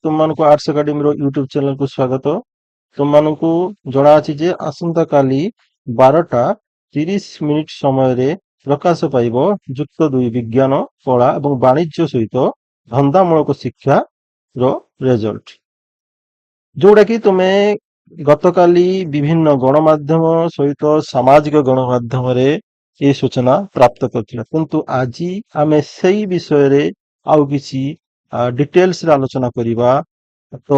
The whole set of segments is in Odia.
तुमମାନଙ୍କୁ ଆର୍ଟ୍ସ ଏକାଡେମୀର ୟୁଟ୍ୟୁବ ଚ୍ୟାନେଲକୁ ସ୍ୱାଗତ। ତୁମମାନଙ୍କୁ ଜଣାଅଛି ଯେ ଆସନ୍ତାକାଲି 12:30 ସମୟରେ ପ୍ରକାଶ ପାଇବ ଯୁକ୍ତ 2 ବିଜ୍ଞାନ, କଳା ଏବଂ ବାଣିଜ୍ୟ ସହିତ ଧନ୍ଦାମୂଳକ ଶିକ୍ଷାର ରେଜଲ୍ଟ, ଯୋଉଟାକି ତୁମେ ଗତକାଲି ବିଭିନ୍ନ ଗଣମାଧ୍ୟମ ସହିତ ସାମାଜିକ ଗଣମାଧ୍ୟମରେ ଏ ସୂଚନା ପ୍ରାପ୍ତ କରିଥିଲା। କିନ୍ତୁ ଆଜି ଆମେ ସେଇ ବିଷୟରେ ଆଉ କିଛି ଡିଟେଲ୍ସରେ ଆଲୋଚନା କରିବା। ତ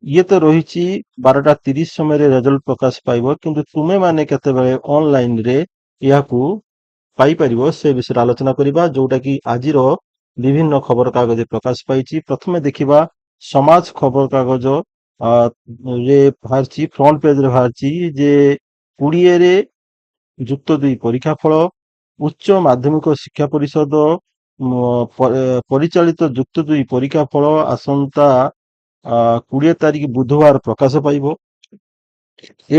ଇଏ ତ ରହିଛି 12:30 ସମୟରେ ରେଜଲ୍ଟ ପ୍ରକାଶ ପାଇବ, କିନ୍ତୁ ତୁମେମାନେ କେତେବେଳେ ଅନଲାଇନରେ ଏହାକୁ ପାଇପାରିବ ସେ ବିଷୟରେ ଆଲୋଚନା କରିବା, ଯୋଉଟାକି ଆଜିର ବିଭିନ୍ନ ଖବରକାଗଜରେ ପ୍ରକାଶ ପାଇଛି। ପ୍ରଥମେ ଦେଖିବା ସମାଜ ଖବରକାଗଜ ରେ ବାହାରିଛି, ଫ୍ରଣ୍ଟ ପେଜରେ ବାହାରିଛି ଯେ 20ରେ ଯୁକ୍ତ 2 ପରୀକ୍ଷା ଫଳ, ଉଚ୍ଚ ମାଧ୍ୟମିକ ଶିକ୍ଷା ପରିଷଦ ପରିଚାଳିତ ଯୁକ୍ତ 2 ପରୀକ୍ଷା ଫଳ ଆସନ୍ତା 20 ତାରିଖ ବୁଧବାର ପ୍ରକାଶ ପାଇବ।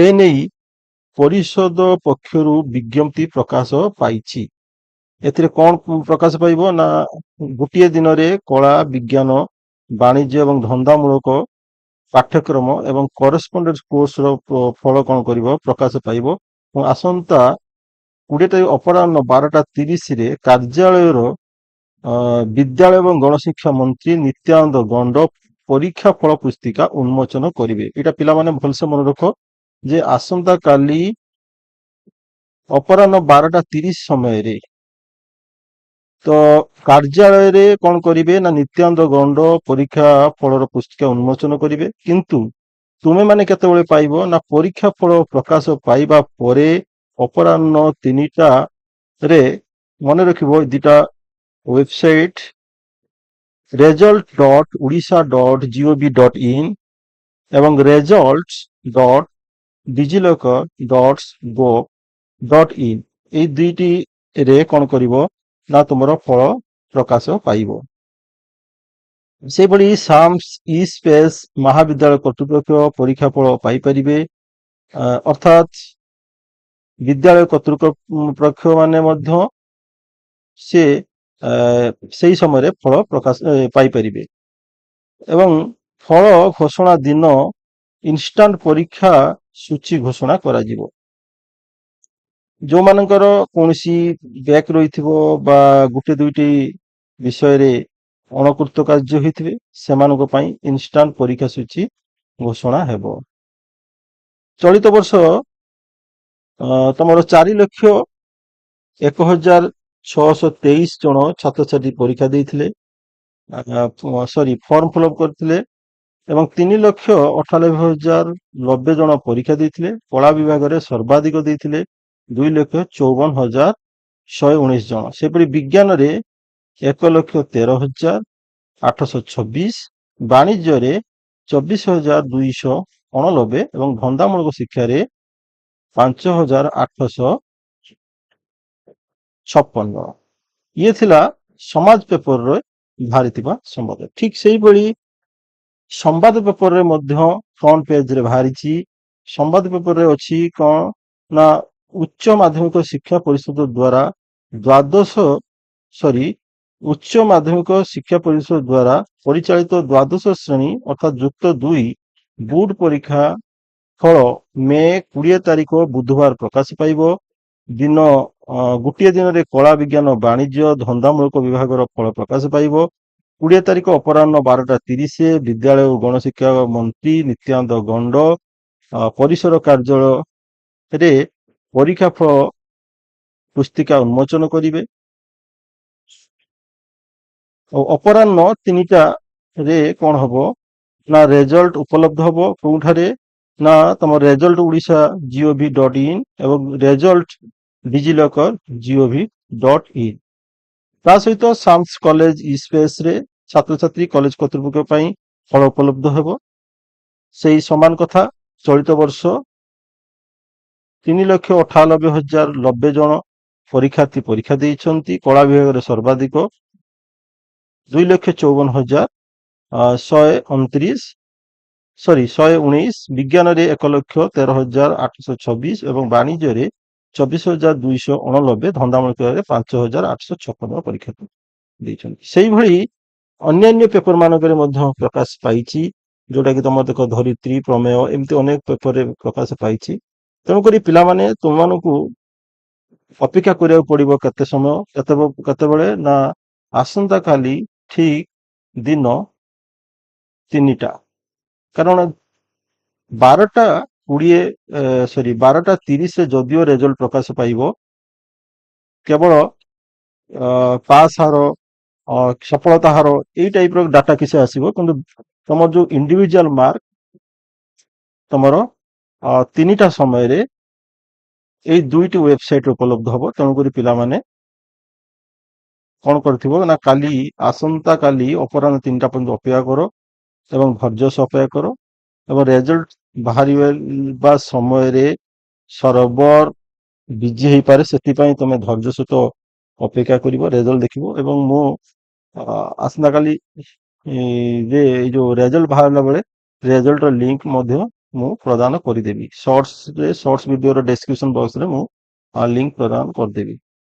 ଏନେଇ ପରିଷଦ ପକ୍ଷରୁ ବିଜ୍ଞପ୍ତି ପ୍ରକାଶ ପାଇଛି। ଏଥିରେ କଣ ପ୍ରକାଶ ପାଇବ ନା ଗୋଟିଏ ଦିନରେ କଳା, ବିଜ୍ଞାନ, ବାଣିଜ୍ୟ ଏବଂ ଧନ୍ଦାମୂଳକ ପାଠ୍ୟକ୍ରମ ଏବଂ କରେସ୍ପଣ୍ଡେନ୍ସ କୋର୍ସର ଫଳ କଣ କରିବ ପ୍ରକାଶ ପାଇବ। ଏବଂ ଆସନ୍ତା 20 ତାରିଖ ଅପରାହ୍ନ 12:30ରେ କାର୍ଯ୍ୟାଳୟର ବିଦ୍ୟାଳୟ ଏବଂ ଗଣଶିକ୍ଷା ମନ୍ତ୍ରୀ ନିତ୍ୟାନନ୍ଦ ଗଣ୍ଡ ପରୀକ୍ଷା ଫଳ ପୁସ୍ତିକା ଉନ୍ମୋଚନ କରିବେ। ଏଇଟା ପିଲାମାନେ ଭଲସେ ମନେ ରଖ ଯେ ଆସନ୍ତା କାଲି ଅପରାହ୍ନ 12:30 ସମୟରେ ତ କାର୍ଯ୍ୟାଳୟରେ କଣ କରିବେ ନା ନିତ୍ୟାନନ୍ଦ ଗଣ୍ଡ ପରୀକ୍ଷା ଫଳର ପୁସ୍ତିକା ଉନ୍ମୋଚନ କରିବେ। କିନ୍ତୁ ତୁମେମାନେ କେତେବେଳେ ପାଇବ ନା ପରୀକ୍ଷା ଫଳ ପ୍ରକାଶ ପାଇବା ପରେ ଅପରାହ୍ନ 3ଟାରେ ମନେ ରଖିବ ଦୁଇଟା ୱେବସାଇଟ୍ result.odisha.gov.in ଏବଂ results.digilokar.gov.in এই ଦୁଇଟିରେ କଣ କରିବ ନା ତୁମର ଫଳ ପ୍ରକାଶ ପାଇବ। ସେହିଭଳି ସାମ୍ସ ଇ ସ୍ପେସ୍ ମହାବିଦ୍ୟାଳୟ କର୍ତ୍ତୃପକ୍ଷ ପରୀକ୍ଷା ଫଳ ପାଇପାରିବେ, ଅର୍ଥାତ୍ ବିଦ୍ୟାଳୟ କର୍ତ୍ତୃପକ୍ଷ ମାନେ ମଧ୍ୟ ସେ ସେହି ସମୟରେ ଫଳ ପ୍ରକାଶ ପାଇପାରିବେ। ଏବଂ ଫଳ ଘୋଷଣା ଦିନ ଇନଷ୍ଟାଣ୍ଟ ପରୀକ୍ଷା ସୂଚୀ ଘୋଷଣା କରାଯିବ। ଯେଉଁମାନଙ୍କର କୌଣସି ବ୍ୟାକ୍ ରହିଥିବ ବା ଗୋଟେ ଦୁଇଟି ବିଷୟରେ ଅଣକୃତ କାର୍ଯ୍ୟ ହୋଇଥିବେ ସେମାନଙ୍କ ପାଇଁ ଇନଷ୍ଟାଣ୍ଟ ପରୀକ୍ଷା ସୂଚୀ ଘୋଷଣା ହେବ। ଚଳିତ ବର୍ଷ ତମର 4,01,623 ଜଣ ଛାତ୍ରଛାତ୍ରୀ ପରୀକ୍ଷା ଦେଇଥିଲେ, ଫର୍ମ ଫିଲ୍ଅପ୍ କରିଥିଲେ ଏବଂ 3,98,090 ଜଣ ପରୀକ୍ଷା ଦେଇଥିଲେ। କଳା ବିଭାଗରେ ସର୍ବାଧିକ ଦେଇଥିଲେ 2,54,119 ଜଣ। ସେପରି ବିଜ୍ଞାନରେ 1,13,826, ବାଣିଜ୍ୟରେ 24,290 ଏବଂ ଧନ୍ଦାମୂଳକ ଶିକ୍ଷାରେ 5,856 ଜଣ। ଇଏ ଥିଲା ସମାଜ ପେପରରେ ବାହାରିଥିବା ସମ୍ବାଦ। ଠିକ ସେଇଭଳି ସମ୍ବାଦ ପେପରରେ ମଧ୍ୟ ଫ୍ରଣ୍ଟ ପେଜରେ ବାହାରିଛି। ସମ୍ବାଦ ପେପରରେ ଅଛି କଣ ନା ଉଚ୍ଚ ମାଧ୍ୟମିକ ଶିକ୍ଷା ପରିଷଦ ଦ୍ୱାରା ଉଚ୍ଚ ମାଧ୍ୟମିକ ଶିକ୍ଷା ପରିଷଦ ଦ୍ୱାରା ପରିଚାଳିତ ଦ୍ୱାଦଶ ଶ୍ରେଣୀ ଅର୍ଥାତ୍ ଯୁକ୍ତ 2 ବୋର୍ଡ ପରୀକ୍ଷା ଫଳ ମେ 20 ତାରିଖ ବୁଧବାର ପ୍ରକାଶ ପାଇବ। ଗୋଟିଏ ଦିନରେ କଳା, ବିଜ୍ଞାନ, ବାଣିଜ୍ୟ, ଧନ୍ଦାମୂଳକ ବିଭାଗର ଫଳ ପ୍ରକାଶ ପାଇବ। 20 ତାରିଖ ଅପରାହ୍ନ 12:30 ବିଦ୍ୟାଳୟ ଓ ଗଣଶିକ୍ଷା ମନ୍ତ୍ରୀ ନିତ୍ୟାନନ୍ଦ ଗଣ୍ଡ ପରିସର କାର୍ଯ୍ୟାଳୟରେ ପରୀକ୍ଷା ଫଳ ପୁସ୍ତିକା ଉନ୍ମୋଚନ କରିବେ। ଅପରାହ୍ନ 3ଟାରେ କଣ ହବ ନା ରେଜଲ୍ଟ ଉପଲବ୍ଧ ହବ। କୋଉଠାରେ ନା ତମ result odisha.gov.in ଏବଂ result.digilokar.gov.in। ତା ସହିତ ସାମ୍ସ କଲେଜ ଇ ସ୍ପେସରେ ଛାତ୍ରଛାତ୍ରୀ କଲେଜ କର୍ତ୍ତୃପକ୍ଷ ପାଇଁ ଫଳ ଉପଲବ୍ଧ ହେବ। ସେଇ ସମାନ କଥା ଚଳିତ ବର୍ଷ 3,98,090 ଜଣ ପରୀକ୍ଷାର୍ଥୀ ପରୀକ୍ଷା ଦେଇଛନ୍ତି। କଳା ବିଭାଗରେ ସର୍ବାଧିକ 2,54,119, ବିଜ୍ଞାନରେ 1,13,826 ଏବଂ ବାଣିଜ୍ୟରେ 24,290, ଧନ୍ଦାମୂଳକରେ 5,856 ପରୀକ୍ଷା ଦେଇଛନ୍ତି। ସେଇଭଳି ଅନ୍ୟାନ୍ୟ ପେପର ମାନଙ୍କରେ ମଧ୍ୟ ପ୍ରକାଶ ପାଇଛି, ଯୋଉଟା କି ତମର ଦେଖ ଧରିତ୍ରୀ, ପ୍ରମେୟ, ଏମିତି ଅନେକ ପେପରରେ ପ୍ରକାଶ ପାଇଛି। ତେଣୁକରି ପିଲାମାନେ ତୁମମାନଙ୍କୁ ଅପେକ୍ଷା କରିବାକୁ ପଡିବ କେତେ ସମୟ, କେତେବେଳେ ନା ଆସନ୍ତା କାଲି ଠିକ ଦିନ 3ଟା, କାରଣ 12:30ରେ ଯଦିଓ ରେଜଲ୍ଟ ପ୍ରକାଶ ପାଇବ, କେବଳ ପାସ୍ ହାର, ସଫଳତା ହାର, ଏଇ ଟାଇପର ଡାଟା କିଛି ଆସିବ, କିନ୍ତୁ ତମର ଯୋଉ ଇଣ୍ଡିଭିଜୁଆଲ ମାର୍କ ତମର 3ଟା ସମୟରେ ଏଇ 2ଟି ୱେବସାଇଟରେ ଉପଲବ୍ଧ ହବ। ତେଣୁକରି ପିଲାମାନେ କଣ କରିଥିବ ନା ଆସନ୍ତା କାଲି ଅପରାହ୍ନ 3ଟା ପର୍ଯ୍ୟନ୍ତ ଅପେକ୍ଷା କର ଏବଂ ଧୈର୍ଯ୍ୟ ସହ ଅପେକ୍ଷା କର, ଏବଂ ରେଜଲ୍ଟ ବାହାରିବା ସମୟରେ ସର୍ଭର ବିଜି ହେଇପାରେ, ସେଥିପାଇଁ ତମେ ଧୈର୍ଯ୍ୟ ସହିତ ଅପେକ୍ଷା କରିବ, ରେଜଲ୍ଟ ଦେଖିବ। ଏବଂ ମୁଁ ଆସନ୍ତା କାଲି ଯେ ଏଇ ଯୋଉ ରେଜଲ୍ଟ ବାହାରିଲା ବେଳେ ରେଜଲ୍ଟର ଲିଙ୍କ ମଧ୍ୟ ମୁଁ ପ୍ରଦାନ କରିଦେବି। ସର୍ଟସ ଭିଡିଓର ଡେସ୍କ୍ରିପସନ ବକ୍ସରେ ମୁଁ ଲିଙ୍କ ପ୍ରଦାନ କରିଦେବି।